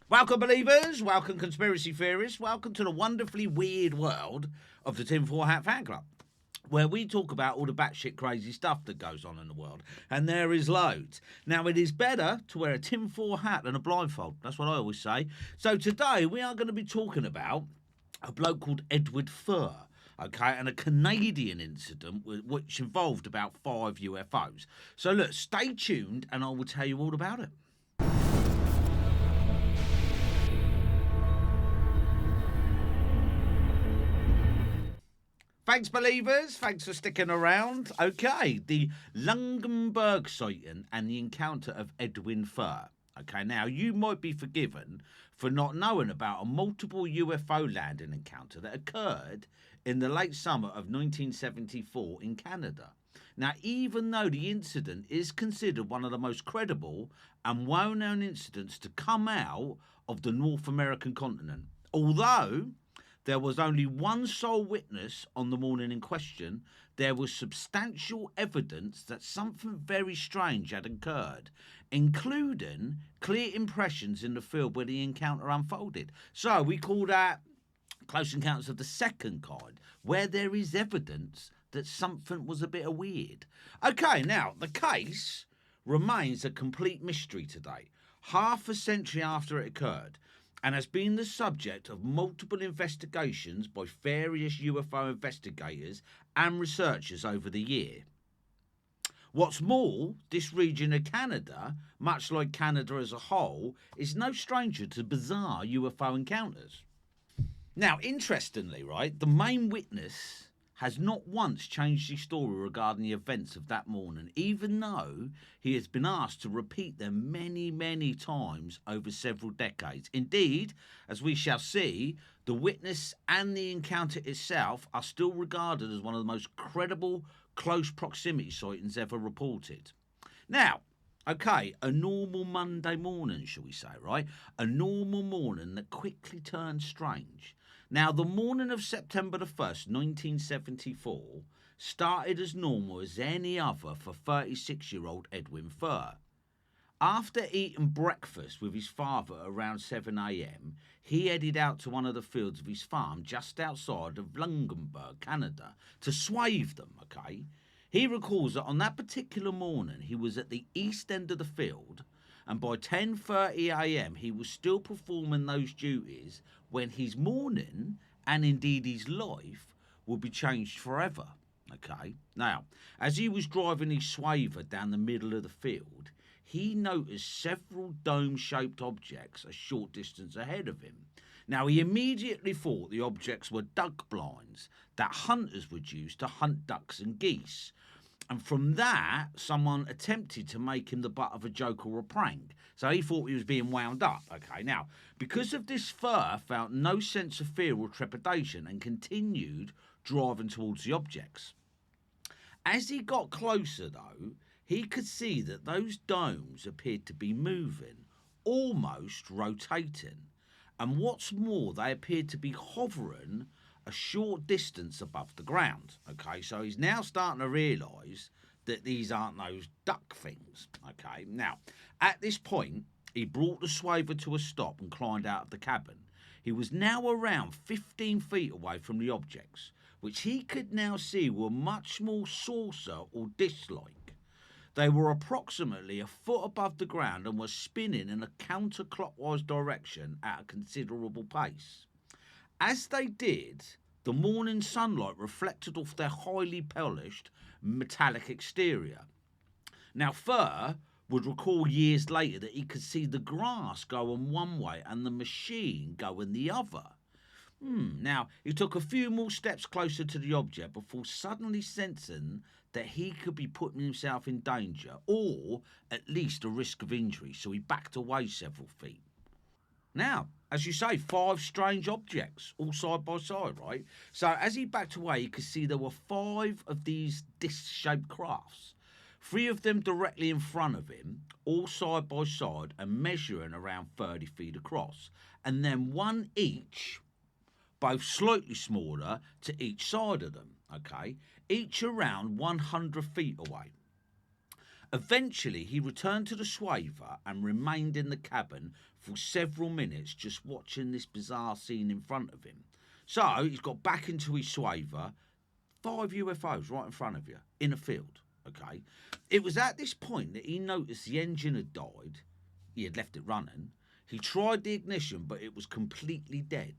Welcome, believers. Welcome, conspiracy theorists. Welcome to the wonderfully weird world of the Tinfoil Hat Fan Club, where we talk about all the batshit crazy stuff that goes on in the world. And there is loads. Now, it is better to wear a tinfoil hat than a blindfold. That's what I always say. So today we are going to be talking about a bloke called Edwin Fuhr. Okay, and a Canadian incident which involved about 5 UFOs. So look, stay tuned and I will tell you all about it. Thanks, believers. Thanks for sticking around. Okay, the Lungenberg sighting and the encounter of Edwin Fuhr. Okay, now you might be forgiven for not knowing about a multiple UFO landing encounter that occurred in the late summer of 1974 in Canada. Now, even though the incident is considered one of the most credible and well-known incidents to come out of the North American continent, although there was only one sole witness on the morning in question, there was substantial evidence that something very strange had occurred, including clear impressions in the field where the encounter unfolded. So we call that close encounters of the second kind, where there is evidence that something was a bit weird. Okay, now, the case remains a complete mystery today, half a century after it occurred, and has been the subject of multiple investigations by various UFO investigators and researchers over the year. What's more, this region of Canada, much like Canada as a whole, is no stranger to bizarre UFO encounters. Now, interestingly, right, the main witness has not once changed his story regarding the events of that morning, even though he has been asked to repeat them many, many times over several decades. Indeed, as we shall see, the witness and the encounter itself are still regarded as one of the most credible close proximity sightings ever reported. Now, okay, a normal Monday morning, shall we say, right? A normal morning that quickly turned strange. Now, the morning of September the 1st, 1974, started as normal as any other for 36-year-old Edwin Fuhr. After eating breakfast with his father around 7 a.m, he headed out to one of the fields of his farm just outside of Lungenberg, Canada, to swathe them, okay? He recalls that on that particular morning, he was at the east end of the field, and by 10:30 a.m, he was still performing those duties when his morning, and indeed his life, will be changed forever. Okay? Now, as he was driving his swaver down the middle of the field, he noticed several dome-shaped objects a short distance ahead of him. Now, he immediately thought the objects were duck blinds that hunters would use to hunt ducks and geese. And from that, someone attempted to make him the butt of a joke or a prank. So he thought he was being wound up. Okay, now, because of this, Fuhr felt no sense of fear or trepidation and continued driving towards the objects. As he got closer, though, he could see that those domes appeared to be moving, almost rotating. And what's more, they appeared to be hovering a short distance above the ground. Okay, so he's now starting to realise that these aren't those duck things. Okay, now, at this point, he brought the swaver to a stop and climbed out of the cabin. He was now around 15 feet away from the objects, which he could now see were much more saucer or dish-like. They were approximately a foot above the ground and were spinning in a counterclockwise direction at a considerable pace. As they did, the morning sunlight reflected off their highly polished metallic exterior. Now, Fuhr would recall years later that he could see the grass going one way and the machine going the other. Now, he took a few more steps closer to the object before suddenly sensing that he could be putting himself in danger or at least a risk of injury, so he backed away several feet. Now, as you say, 5 strange objects, all side by side, right? So as he backed away, he could see there were 5 of these disc-shaped crafts. 3 of them directly in front of him, all side by side and measuring around 30 feet across. And then 1 each, both slightly smaller to each side of them, okay? Each around 100 feet away. Eventually, he returned to the swaver and remained in the cabin for several minutes just watching this bizarre scene in front of him. So he's got back into his swaver, 5 UFOs right in front of you, in a field, okay? It was at this point that he noticed the engine had died. He had left it running. He tried the ignition, but it was completely dead.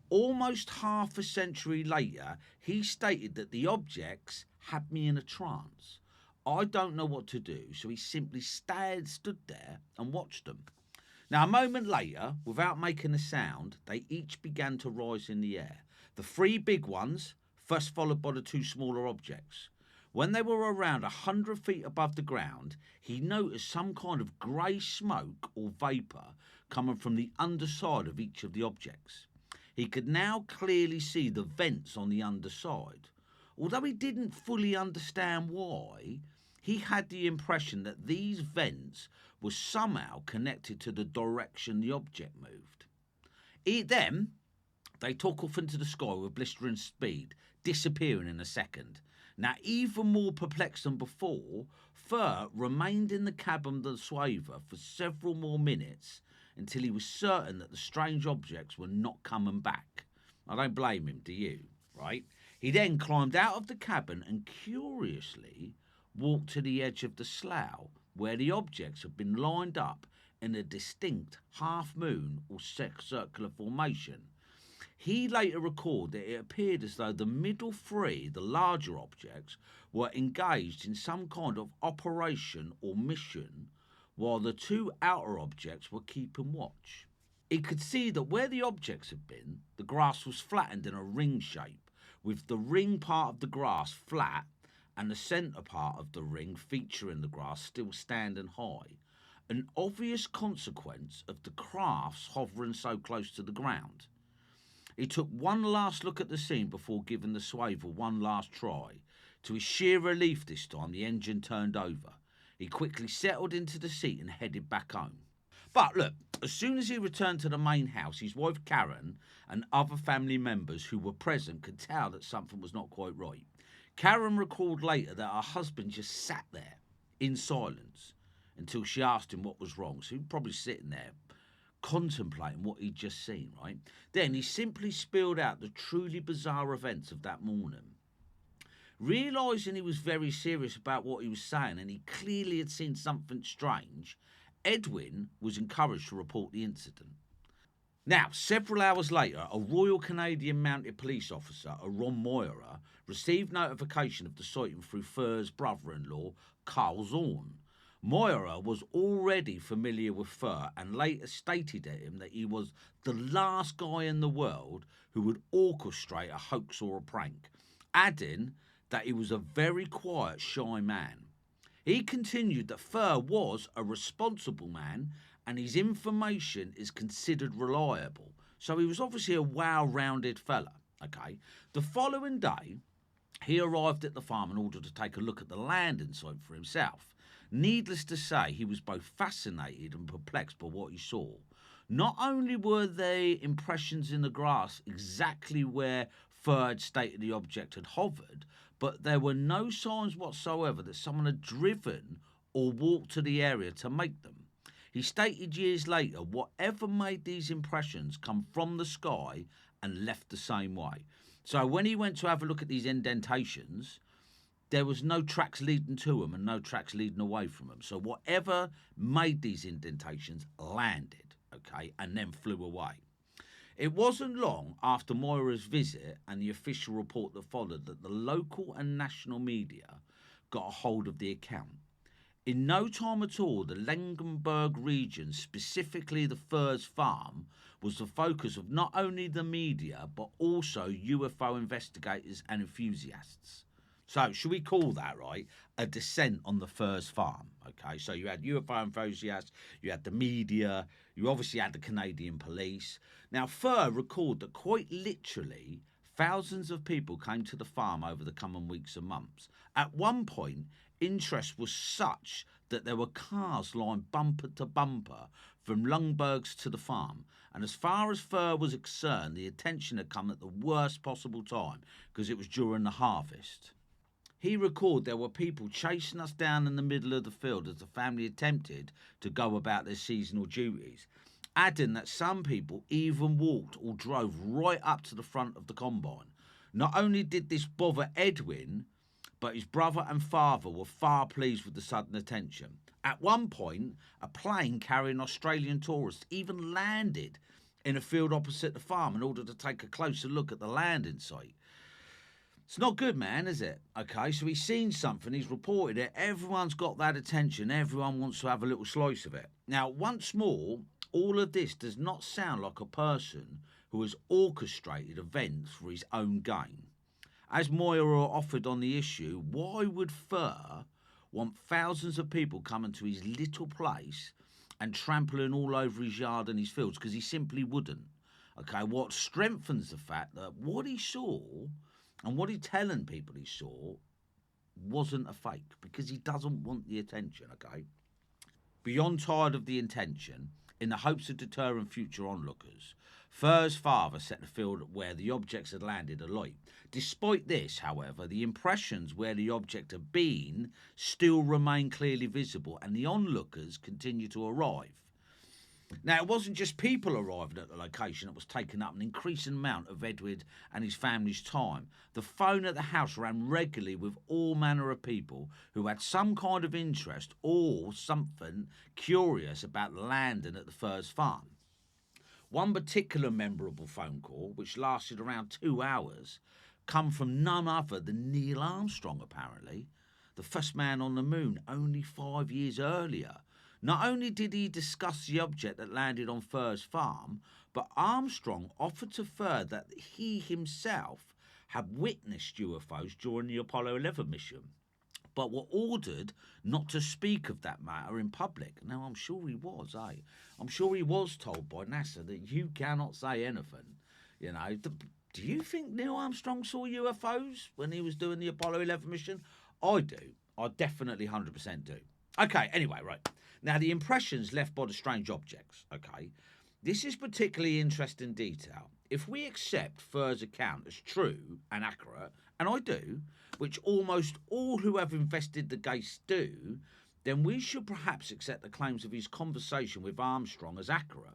Almost half a century later, he stated that the objects had me in a trance. I don't know what to do, so he simply stood there and watched them. Now, a moment later, without making a sound, they each began to rise in the air. The 3 big ones, first followed by the 2 smaller objects. When they were around 100 feet above the ground, he noticed some kind of grey smoke or vapour coming from the underside of each of the objects. He could now clearly see the vents on the underside. Although he didn't fully understand why, he had the impression that these vents were somehow connected to the direction the object moved. Then, they took off into the sky with blistering speed, disappearing in a second. Now, even more perplexed than before, Fuhr remained in the cabin of the swaver for several more minutes until he was certain that the strange objects were not coming back. I don't blame him, do you? Right? He then climbed out of the cabin and curiously walked to the edge of the slough where the objects had been lined up in a distinct half-moon or circular formation. He later recalled that it appeared as though the middle 3, the larger objects, were engaged in some kind of operation or mission, while the 2 outer objects were keeping watch. He could see that where the objects had been, the grass was flattened in a ring shape, with the ring part of the grass flat and the centre part of the ring featuring the grass still standing high, an obvious consequence of the crafts hovering so close to the ground. He took one last look at the scene before giving the swaver one last try. To his sheer relief this time, the engine turned over. He quickly settled into the seat and headed back home. But look, as soon as he returned to the main house, his wife Karen and other family members who were present could tell that something was not quite right. Karen recalled later that her husband just sat there in silence until she asked him what was wrong. So he was probably sitting there contemplating what he'd just seen, right? Then he simply spilled out the truly bizarre events of that morning. Realising he was very serious about what he was saying and he clearly had seen something strange, Edwin was encouraged to report the incident. Now, several hours later, a Royal Canadian Mounted Police officer, a Ron Moira, received notification of the sighting through Fuhr's brother-in-law, Carl Zorn. Moira was already familiar with Fuhr and later stated to him that he was the last guy in the world who would orchestrate a hoax or a prank, adding that he was a very quiet, shy man. He continued that Fuhr was a responsible man and his information is considered reliable. So he was obviously a well-rounded fella, okay? The following day, he arrived at the farm in order to take a look at the landing site for himself. Needless to say, he was both fascinated and perplexed by what he saw. Not only were the impressions in the grass exactly where Fuhr had stated the object had hovered, but there were no signs whatsoever that someone had driven or walked to the area to make them. He stated years later, whatever made these impressions come from the sky and left the same way. So when he went to have a look at these indentations, there was no tracks leading to them and no tracks leading away from them. So whatever made these indentations landed, okay, and then flew away. It wasn't long after Moira's visit and the official report that followed that the local and national media got a hold of the account. In no time at all, the Langenberg region, specifically the Fuhr's farm, was the focus of not only the media, but also UFO investigators and enthusiasts. So, should we call that, right, a descent on the Fuhr's farm? Okay, so you had UFO enthusiasts, you had the media, you obviously had the Canadian police. Now, Fuhr recalled that quite literally, thousands of people came to the farm over the coming weeks and months. At one point, interest was such that there were cars lined bumper to bumper from Lundberg's to the farm. And as far as Fuhr was concerned, the attention had come at the worst possible time because it was during the harvest. He recalled there were people chasing us down in the middle of the field as the family attempted to go about their seasonal duties, adding that some people even walked or drove right up to the front of the combine. Not only did this bother Edwin, but his brother and father were far pleased with the sudden attention. At one point, a plane carrying Australian tourists even landed in a field opposite the farm in order to take a closer look at the landing site. It's not good, man, is it? Okay, so he's seen something, he's reported it, everyone's got that attention, everyone wants to have a little slice of it. Now, once more, all of this does not sound like a person who has orchestrated events for his own gain. As Moira offered on the issue, why would Fuhr want thousands of people coming to his little place and trampling all over his yard and his fields? Because he simply wouldn't. Okay, what strengthens the fact that what he saw and what he's telling people he saw wasn't a fake, because he doesn't want the attention, okay? Beyond tired of the intention, in the hopes of deterring future onlookers, Fuhr's father set the field where the objects had landed alight. Despite this, however, the impressions where the object had been still remain clearly visible, and the onlookers continue to arrive. Now, it wasn't just people arriving at the location that was taking up an increasing amount of Edward and his family's time. The phone at the house ran regularly with all manner of people who had some kind of interest or something curious about landing at the Fuhr's farm. One particular memorable phone call, which lasted around 2 hours, come from none other than Neil Armstrong, apparently, the first man on the moon only 5 years earlier. Not only did he discuss the object that landed on Fuhr's farm, but Armstrong offered to Fuhr that he himself had witnessed UFOs during the Apollo 11 mission, but were ordered not to speak of that matter in public. Now, I'm sure he was, I'm sure he was told by NASA that you cannot say anything. You know, do you think Neil Armstrong saw UFOs when he was doing the Apollo 11 mission? I do. I definitely 100% do. Okay, anyway, right. Now, the impressions left by the strange objects, okay? This is particularly interesting detail. If we accept Fuhr's account as true and accurate, and I do, which almost all who have invested the case do, then we should perhaps accept the claims of his conversation with Armstrong as accurate,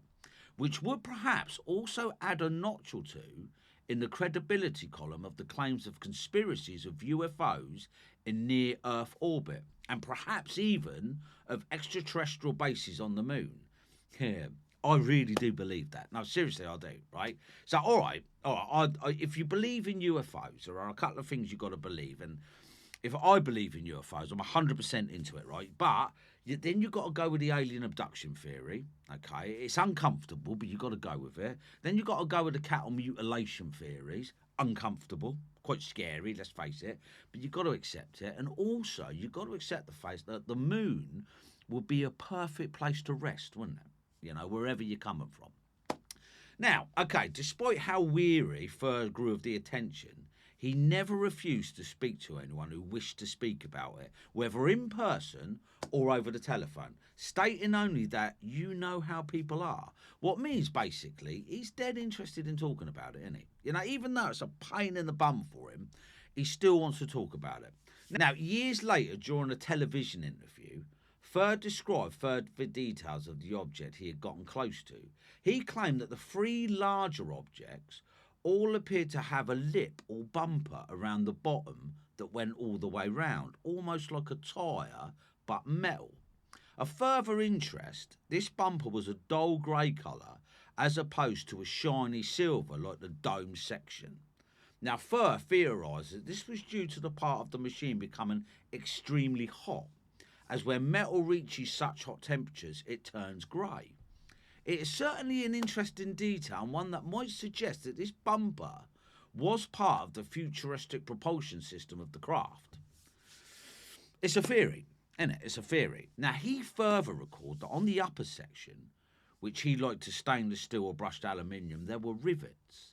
which would perhaps also add a notch or two in the credibility column of the claims of conspiracies of UFOs in near-Earth orbit, and perhaps even of extraterrestrial bases on the moon. Yeah, I really do believe that. No, seriously, I do, right? So, all right. If you believe in UFOs, there are a couple of things you've got to believe. And if I believe in UFOs, I'm 100% into it, right? But then you've got to go with the alien abduction theory, okay? It's uncomfortable, but you've got to go with it. Then you've got to go with the cattle mutilation theories. Uncomfortable, quite scary, let's face it, but you've got to accept it. And also, you've got to accept the fact that the moon would be a perfect place to rest, wouldn't it? You know, wherever you're coming from. Now, okay, despite how weary Fuhr grew of the attention, he never refused to speak to anyone who wished to speak about it, whether in person or over the telephone, stating only that you know how people are. What means, basically, he's dead interested in talking about it, isn't he? You know, even though it's a pain in the bum for him, he still wants to talk about it. Now, years later, during a television interview, Fuhr described further details of the object he had gotten close to. He claimed that the three larger objects all appeared to have a lip or bumper around the bottom that went all the way round, almost like a tyre, but metal. Of further interest, this bumper was a dull grey colour as opposed to a shiny silver like the dome section. Now, Fuhr theorised that this was due to the part of the machine becoming extremely hot, as when metal reaches such hot temperatures, it turns grey. It is certainly an interesting detail, and one that might suggest that this bumper was part of the futuristic propulsion system of the craft. It's a theory, isn't it? It's a theory. Now, he further recalled that on the upper section, which he liked to stainless steel or brushed aluminium, there were rivets.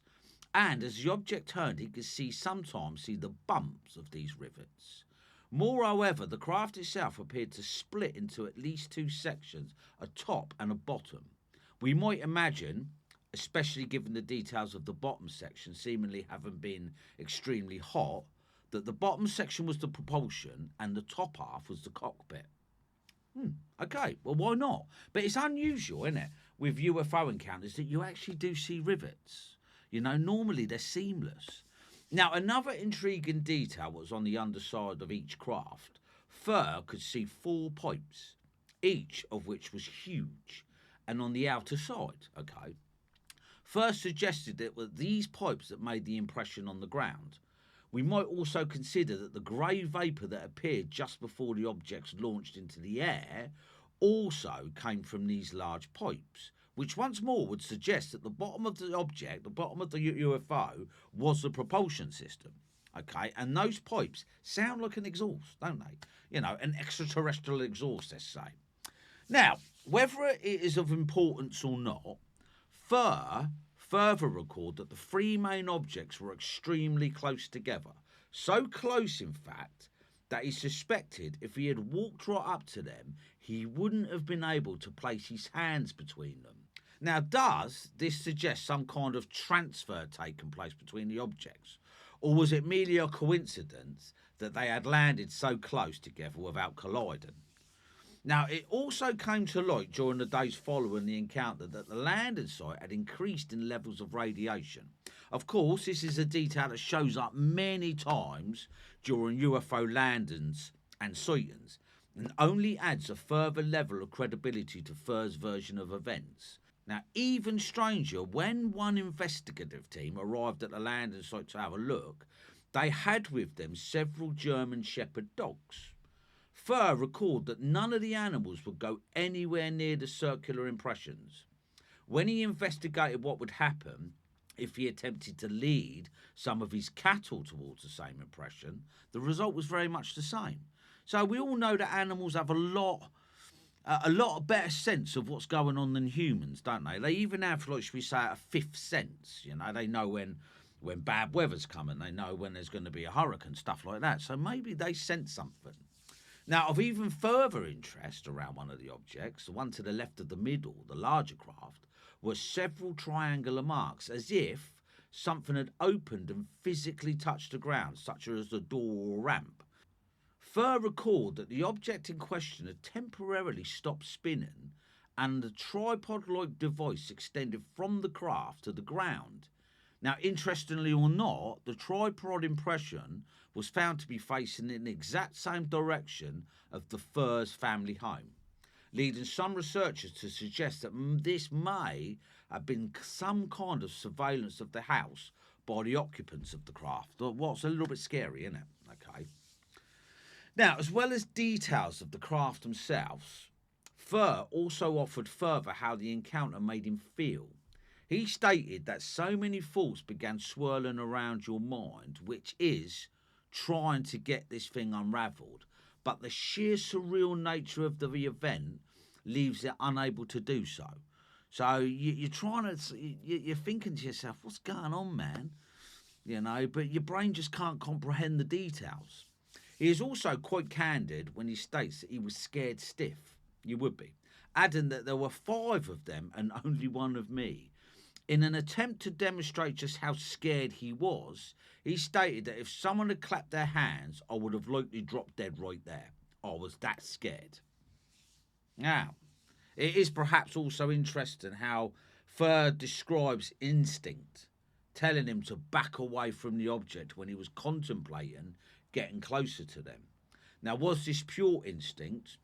And as the object turned, he could sometimes see the bumps of these rivets. More, however, the craft itself appeared to split into at least two sections, a top and a bottom. We might imagine, especially given the details of the bottom section seemingly having been extremely hot, that the bottom section was the propulsion and the top half was the cockpit. Okay, well, why not? But it's unusual, isn't it, with UFO encounters that you actually do see rivets. You know, normally they're seamless. Now, another intriguing detail was on the underside of each craft. Fuhr could see 4 pipes, each of which was huge, and on the outer side, okay? Fuhr suggested that it were these pipes that made the impression on the ground. We might also consider that the grey vapour that appeared just before the objects launched into the air also came from these large pipes, which once more would suggest that the bottom of the object, the bottom of the UFO, was the propulsion system. Okay, and those pipes sound like an exhaust, don't they? You know, an extraterrestrial exhaust, let's say. Now, whether it is of importance or not, Fuhr further recalled that the 3 main objects were extremely close together. So close, in fact, that he suspected if he had walked right up to them, he wouldn't have been able to place his hands between them. Now, does this suggest some kind of transfer taken place between the objects? Or was it merely a coincidence that they had landed so close together without colliding? Now, it also came to light during the days following the encounter that the landing site had increased in levels of radiation. Of course, this is a detail that shows up many times during UFO landings and sightings, and only adds a further level of credibility to Fuhr's version of events. Now, even stranger, when one investigative team arrived at the landing site to have a look, they had with them several German Shepherd dogs. Fuhr recalled that none of the animals would go anywhere near the circular impressions. When he investigated what would happen if he attempted to lead some of his cattle towards the same impression, the result was very much the same. So we all know that animals have a lot better sense of what's going on than humans, don't they? They even have, like, should we say, a 5th sense. You know, they know when bad weather's coming, they know when there's going to be a hurricane, stuff like that. So maybe they sense something. Now, of even further interest around one of the objects, the one to the left of the middle, the larger craft, were several triangular marks, as if something had opened and physically touched the ground, such as a door or ramp. Fuhr recalled that the object in question had temporarily stopped spinning and the tripod-like device extended from the craft to the ground. Now, interestingly or not, the tripod impression was found to be facing in the exact same direction of the Fuhr's family home, leading some researchers to suggest that this may have been some kind of surveillance of the house by the occupants of the craft. What's a little bit scary, isn't it? Okay. Now, as well as details of the craft themselves, Fuhr also offered further how the encounter made him feel. He stated that so many thoughts began swirling around your mind, which is trying to get this thing unravelled, but the sheer surreal nature of the event leaves it unable to do so. So you're thinking to yourself, what's going on, man? You know, but your brain just can't comprehend the details. He is also quite candid when he states that he was scared stiff. You would be. Adding that there were 5 of them and only 1 of me. In an attempt to demonstrate just how scared he was, he stated that if someone had clapped their hands, I would have likely dropped dead right there. I was that scared. Now, it is perhaps also interesting how Fuhr describes instinct, telling him to back away from the object when he was contemplating getting closer to them. Now, was this pure instinct,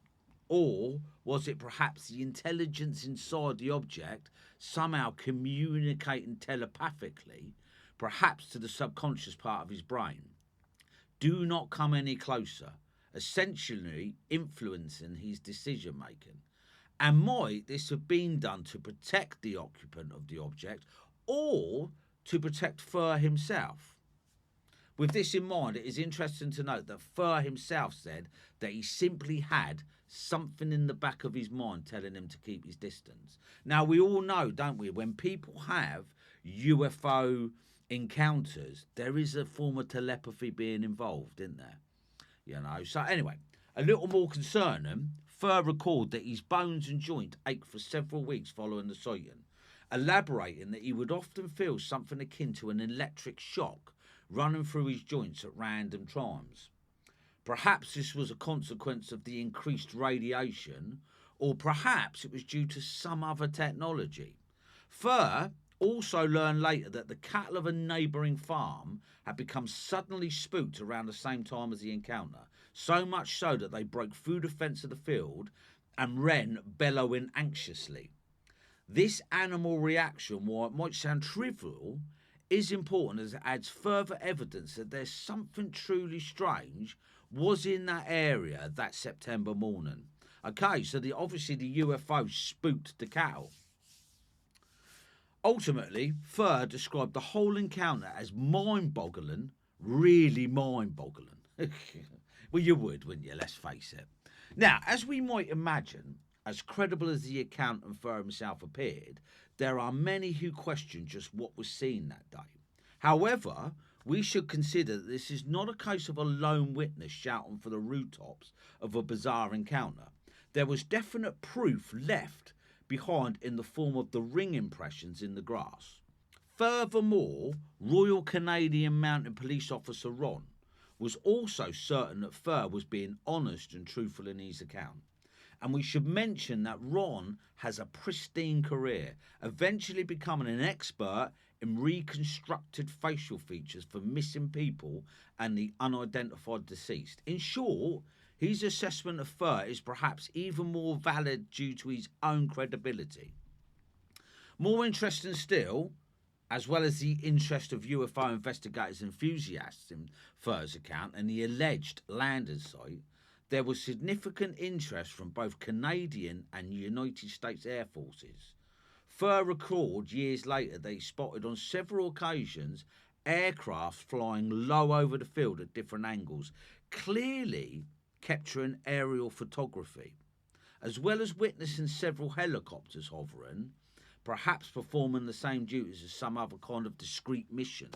or was it perhaps the intelligence inside the object somehow communicating telepathically, perhaps to the subconscious part of his brain? Do not come any closer, essentially influencing his decision making. And might this have been done to protect the occupant of the object or to protect Fuhr himself? With this in mind, it is interesting to note that Fuhr himself said that he simply had something in the back of his mind telling him to keep his distance. Now, we all know, don't we, when people have UFO encounters, there is a form of telepathy being involved, isn't there? You know, so anyway, a little more concerning, Fuhr recalled that his bones and joint ached for several weeks following the sighting, elaborating that he would often feel something akin to an electric shock running through his joints at random times. Perhaps this was a consequence of the increased radiation, or perhaps it was due to some other technology. Fuhr also learned later that the cattle of a neighbouring farm had become suddenly spooked around the same time as the encounter, so much so that they broke through the fence of the field and ran bellowing anxiously. This animal reaction, while it might sound trivial, is important as it adds further evidence that there's something truly strange was in that area that September morning. Okay, so obviously the UFO spooked the cattle. Ultimately, Fuhr described the whole encounter as mind-boggling, really mind-boggling. Well, you would, wouldn't you? Let's face it. Now, as we might imagine, as credible as the account and Fuhr himself appeared, there are many who question just what was seen that day. However, we should consider that this is not a case of a lone witness shouting from the rooftops of a bizarre encounter. There was definite proof left behind in the form of the ring impressions in the grass. Furthermore, Royal Canadian Mounted Police Officer Ron was also certain that Fuhr was being honest and truthful in his account. And we should mention that Ron has a pristine career, eventually becoming an expert in reconstructed facial features for missing people and the unidentified deceased. In short, his assessment of Fuhr is perhaps even more valid due to his own credibility. More interesting still, as well as the interest of UFO investigators and enthusiasts in Fuhr's account and the alleged landing site, there was significant interest from both Canadian and United States Air Forces. Fuhr recalled years later that he spotted on several occasions aircraft flying low over the field at different angles, clearly capturing aerial photography, as well as witnessing several helicopters hovering, perhaps performing the same duties as some other kind of discreet mission.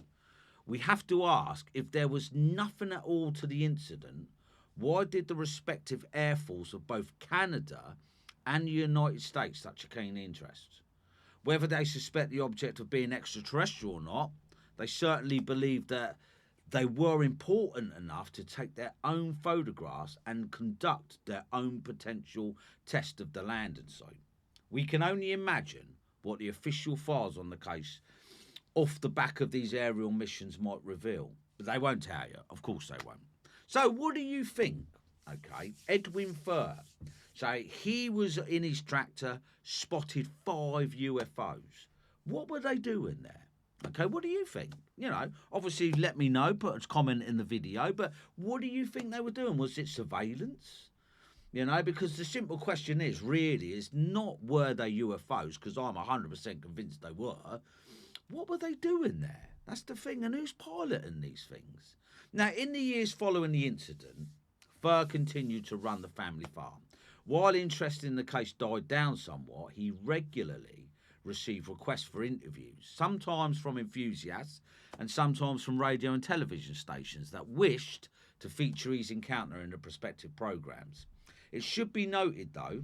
We have to ask, if there was nothing at all to the incident, why did the respective Air Force of both Canada and the United States such a keen interest? Whether they suspect the object of being extraterrestrial or not, they certainly believe that they were important enough to take their own photographs and conduct their own potential test of the landing site. We can only imagine what the official files on the case off the back of these aerial missions might reveal. But they won't tell you. Of course they won't. So what do you think? Okay, Edwin Fuhr. So he was in his tractor, spotted 5 UFOs. What were they doing there? Okay, what do you think? You know, obviously let me know, put a comment in the video, but what do you think they were doing? Was it surveillance? You know, because the simple question is not were they UFOs, because I'm 100% convinced they were. What were they doing there? That's the thing, and who's piloting these things? Now, in the years following the incident, Fuhr continued to run the family farm. While interest in the case died down somewhat, he regularly received requests for interviews, sometimes from enthusiasts and sometimes from radio and television stations that wished to feature his encounter in the prospective programmes. It should be noted, though,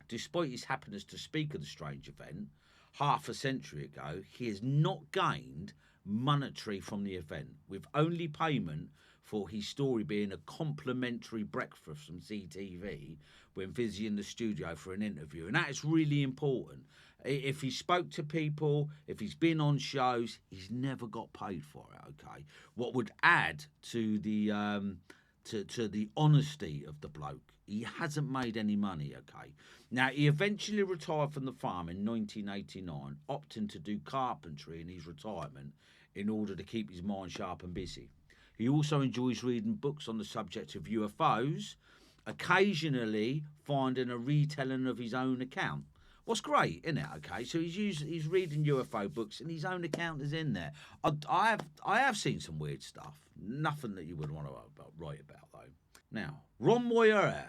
despite his happiness to speak of the strange event half a century ago, he has not gained monetary from the event, with only payment for his story being a complimentary breakfast from CTV when visiting the studio for an interview. And that is really important. If he spoke to people, if he's been on shows, he's never got paid for it, okay? What would add to the honesty of the bloke. He hasn't made any money, okay? Now, he eventually retired from the farm in 1989, opting to do carpentry in his retirement in order to keep his mind sharp and busy. He also enjoys reading books on the subject of UFOs, occasionally finding a retelling of his own account. What's great, isn't it? Okay, so he's reading UFO books and his own account is in there. I have seen some weird stuff. Nothing that you would want to write about, though. Now, Ron Moyer,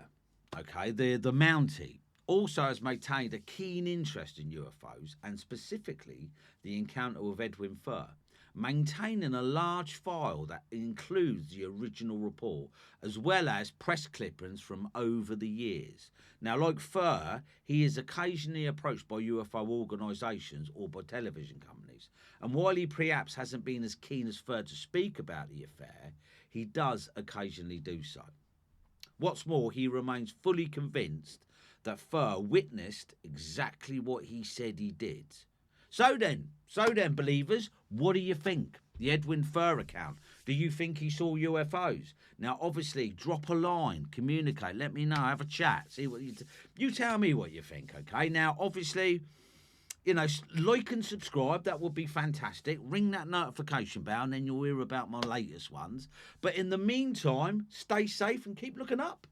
okay, the Mountie, also has maintained a keen interest in UFOs and specifically the encounter with Edwin Fuhr, maintaining a large file that includes the original report as well as press clippings from over the years. Now, like Fuhr, he is occasionally approached by UFO organisations or by television companies testimonies. And while he perhaps hasn't been as keen as Fuhr to speak about the affair, he does occasionally do so. What's more, he remains fully convinced that Fuhr witnessed exactly what he said he did. So then, believers, what do you think? The Edwin Fuhr account. Do you think he saw UFOs? Now, obviously, drop a line, communicate, let me know, have a chat, see what you tell me what you think, okay? Now, obviously, you know, like and subscribe, that would be fantastic. Ring that notification bell and then you'll hear about my latest ones. But in the meantime, stay safe and keep looking up.